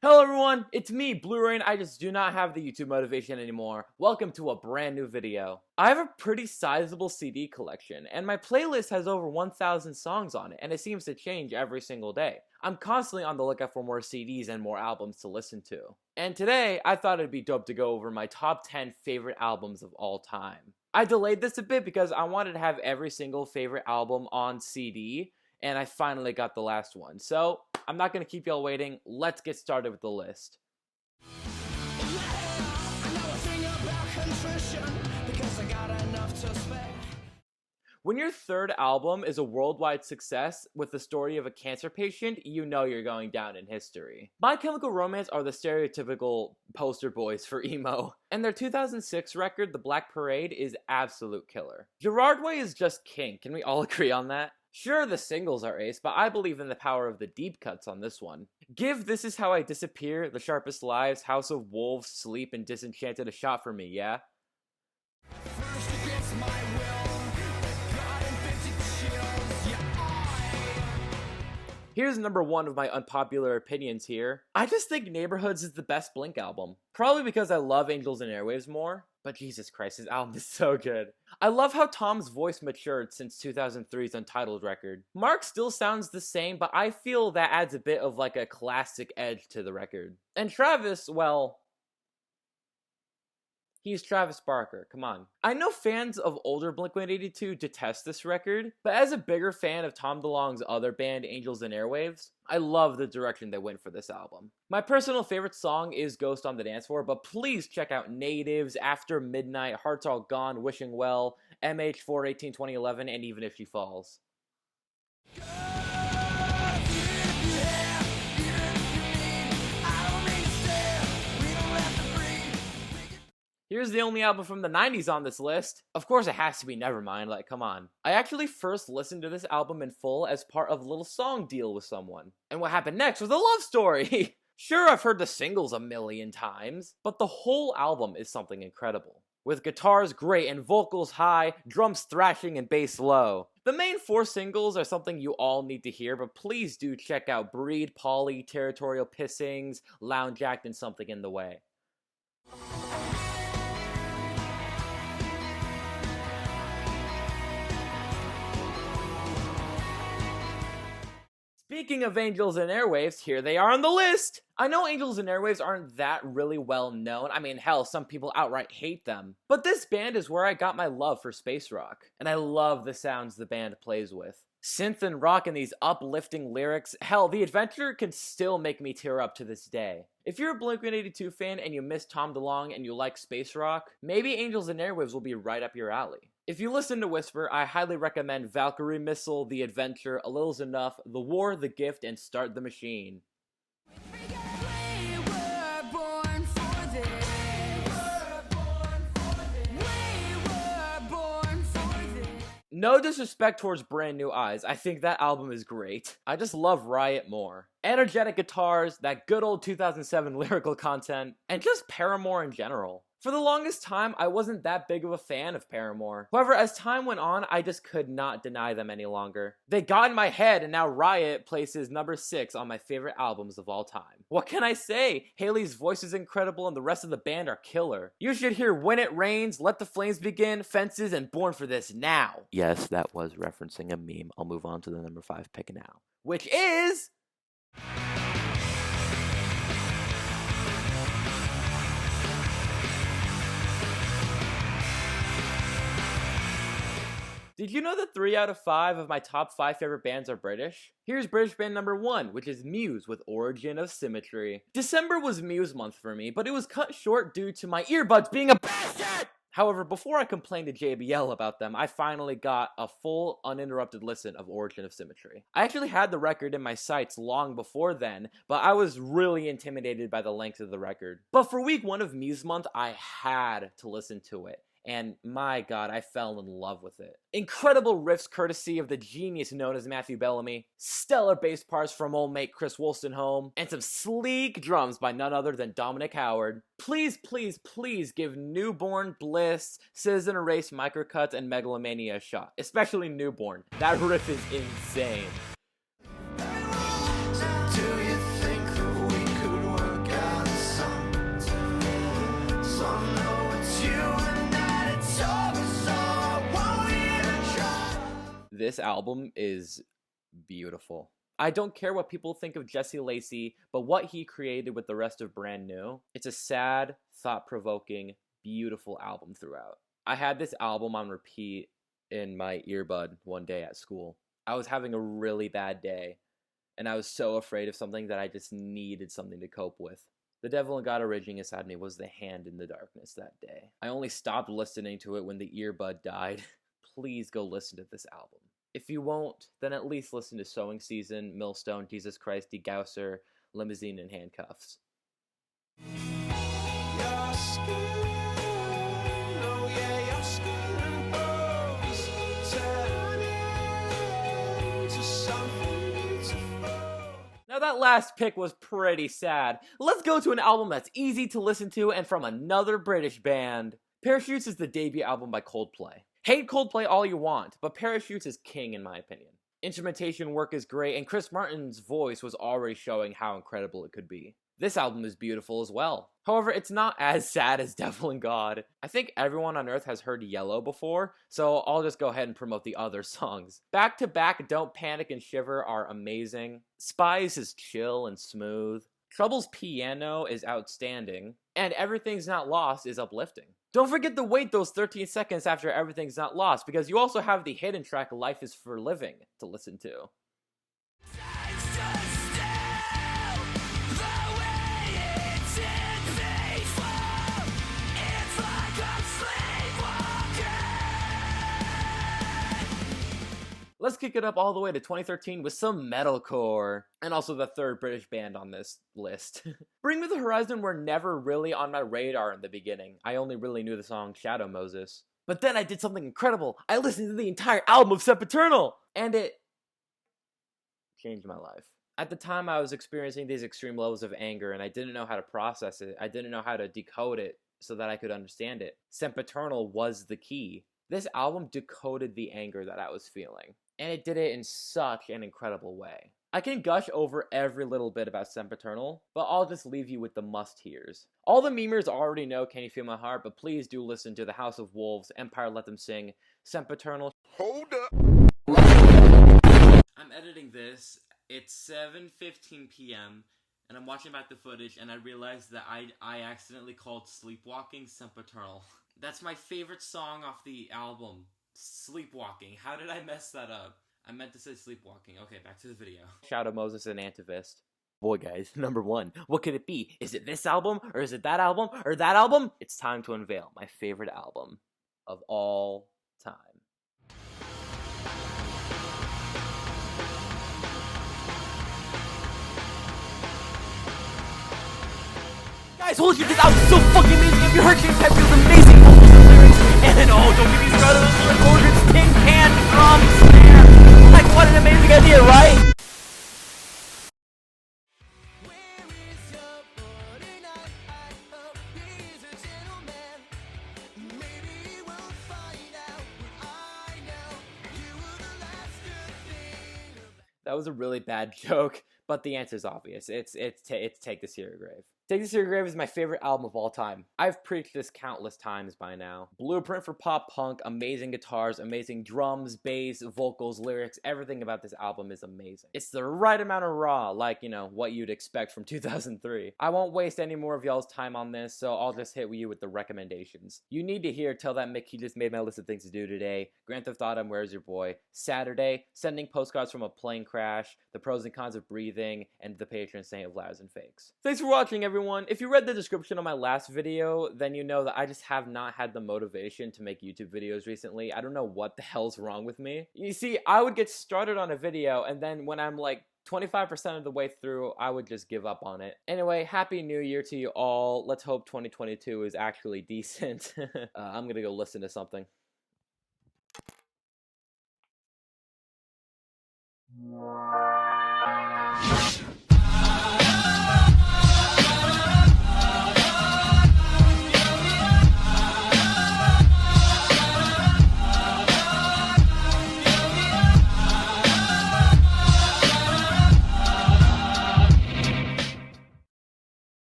Hello everyone, it's me, Blu-ray, and I just do not have the YouTube motivation anymore. Welcome to a brand new video. I have a pretty sizable CD collection, and my playlist has over 1,000 songs on it, and it seems to change every single day. I'm constantly on the lookout for more CDs and more albums to listen to. And today, I thought it'd be dope to go over my top 10 favorite albums of all time. I delayed this a bit because I wanted to have every single favorite album on CD, and I finally got the last one. So, I'm not going to keep y'all waiting. Let's get started with the list. When your third album is a worldwide success with the story of a cancer patient, you know you're going down in history. My Chemical Romance are the stereotypical poster boys for emo, and their 2006 record, The Black Parade, is absolute killer. Gerard Way is just king. Can we all agree on that? Sure, the singles are ace, but I believe in the power of the deep cuts on this one. Give This Is How I Disappear, The Sharpest Lives, House of Wolves, Sleep, and Disenchanted a shot for me, yeah? Here's number one of my unpopular opinions here. I just think Neighborhoods is the best Blink album. Probably because I love Angels and Airwaves more, but Jesus Christ, his album is so good. I love how Tom's voice matured since 2003's Untitled record. Mark still sounds the same, but I feel that adds a bit of like a classic edge to the record. And Travis, well, he's Travis Barker, come on. I know fans of older Blink-182 detest this record, but as a bigger fan of Tom DeLonge's other band, Angels and Airwaves, I love the direction they went for this album. My personal favorite song is Ghost on the Dance Floor, but please check out Natives, After Midnight, Hearts All Gone, Wishing Well, MH418-2011, and Even If She Falls. Here's the only album from the 90s on this list. Of course it has to be Nevermind, like come on. I actually first listened to this album in full as part of a little song deal with someone. And what happened next was a love story. Sure, I've heard the singles a million times, but the whole album is something incredible. With guitars great and vocals high, drums thrashing and bass low. The main four singles are something you all need to hear, but please do check out Breed, Polly, Territorial Pissings, Lounge Act, and Something in the Way. Speaking of Angels and Airwaves, here they are on the list! I know Angels and Airwaves aren't that really well known. I mean, hell, some people outright hate them. But this band is where I got my love for space rock. And I love the sounds the band plays with. Synth and rock and these uplifting lyrics. Hell, The Adventure can still make me tear up to this day. If you're a Blink-182 fan and you miss Tom DeLonge and you like space rock, maybe Angels and Airwaves will be right up your alley. If you listen to Whisper, I highly recommend Valkyrie Missile, The Adventure, A Little's Enough, The War, The Gift, and Start the Machine. No disrespect towards Brand New Eyes, I think that album is great. I just love Riot more. Energetic guitars, that good old 2007 lyrical content, and just Paramore in general. For the longest time, I wasn't that big of a fan of Paramore. However, as time went on, I just could not deny them any longer. They got in my head, and now Riot places number 6 on my favorite albums of all time. What can I say? Haley's voice is incredible, and the rest of the band are killer. You should hear When It Rains, Let the Flames Begin, Fences, and Born for This now. Yes, that was referencing a meme. I'll move on to the number 5 pick now. Which is... Did you know that 3 out of 5 of my top 5 favorite bands are British? Here's British band number 1, which is Muse with Origin of Symmetry. December was Muse month for me, but it was cut short due to my earbuds being a bastard! However, before I complained to JBL about them, I finally got a full, uninterrupted listen of Origin of Symmetry. I actually had the record in my sights long before then, but I was really intimidated by the length of the record. But for week 1 of Muse month, I had to listen to it. And my god, I fell in love with it. Incredible riffs courtesy of the genius known as Matthew Bellamy, stellar bass parts from old mate Chris Wolstenholme, and some sleek drums by none other than Dominic Howard. Please, please, please give Newborn, Bliss, Citizen Erase, Microcuts, and Megalomania a shot. Especially Newborn. That riff is insane. This album is beautiful. I don't care what people think of Jesse Lacey, but what he created with the rest of Brand New, it's a sad, thought-provoking, beautiful album throughout. I had this album on repeat in my earbud one day at school. I was having a really bad day, and I was so afraid of something that I just needed something to cope with. The Devil and God Originating Inside Me was the hand in the darkness that day. I only stopped listening to it when the earbud died. Please go listen to this album. If you won't, then at least listen to Sowing Season, Millstone, Jesus Christ, Degausser, Limousine, and Handcuffs. Now that last pick was pretty sad. Let's go to an album that's easy to listen to and from another British band. Parachutes is the debut album by Coldplay. Hate Coldplay all you want, but Parachutes is king in my opinion. Instrumentation work is great, and Chris Martin's voice was already showing how incredible it could be. This album is beautiful as well. However, it's not as sad as Devil and God. I think everyone on Earth has heard Yellow before, so I'll just go ahead and promote the other songs. Back to Back, Don't Panic and Shiver are amazing. Spies is chill and smooth. Trouble's piano is outstanding. And Everything's Not Lost is uplifting. Don't forget to wait those 13 seconds after Everything's Not Lost, because you also have the hidden track Life is for Living to listen to. Let's kick it up all the way to 2013 with some metalcore, and also the third British band on this list. Bring Me the Horizon were never really on my radar in the beginning. I only really knew the song Shadow Moses. But then I did something incredible. I listened to the entire album of Sempiternal, and it changed my life. At the time, I was experiencing these extreme levels of anger, and I didn't know how to process it. I didn't know how to decode it so that I could understand it. Sempiternal was the key. This album decoded the anger that I was feeling, and it did it in such an incredible way. I can gush over every little bit about Sempiternal, but I'll just leave you with the must-hears. All the memers already know Can You Feel My Heart, but please do listen to The House of Wolves, Empire Let Them Sing, Sempiternal. Hold up! I'm editing this. It's 7:15 p.m., and I'm watching back the footage, and I realized that I accidentally called Sleepwalking Sempiternal. That's my favorite song off the album, Sleepwalking. How did I mess that up? I meant to say Sleepwalking. Okay, back to the video. Shadow Moses and Antivist. Boy, guys, number one. What could it be? Is it this album? Or is it that album? Or that album? It's time to unveil my favorite album of all time. Guys, holy shit, this album is so fucking amazing. If you heard James Hetfield's amazing vocals and lyrics, and then, oh, don't get me started on the organs, tin can, drums, snare. Like, what an amazing idea, right? That was a really bad joke, but the answer is obvious. It's Take This to Your Grave. Take This to Your Grave is my favorite album of all time. I've preached this countless times by now. Blueprint for pop punk, amazing guitars, amazing drums, bass, vocals, lyrics, everything about this album is amazing. It's the right amount of raw, like, you know, what you'd expect from 2003. I won't waste any more of y'all's time on this, so I'll just hit you with the recommendations. You need to hear Tell That Mick He Just Made My List of Things to Do Today, Grand Theft Auto and Where's Your Boy, Saturday, Sending Postcards from a Plane Crash, The Pros and Cons of Breathing, and The Patron Saint of Lies and Fakes. Thanks for watching, everyone. If you read the description of my last video, then you know that I just have not had the motivation to make YouTube videos recently. I don't know what the hell's wrong with me. You see, I would get started on a video, and then when I'm like 25% of the way through, I would just give up on it. Anyway, Happy New Year to you all. Let's hope 2022 is actually decent. I'm gonna go listen to something.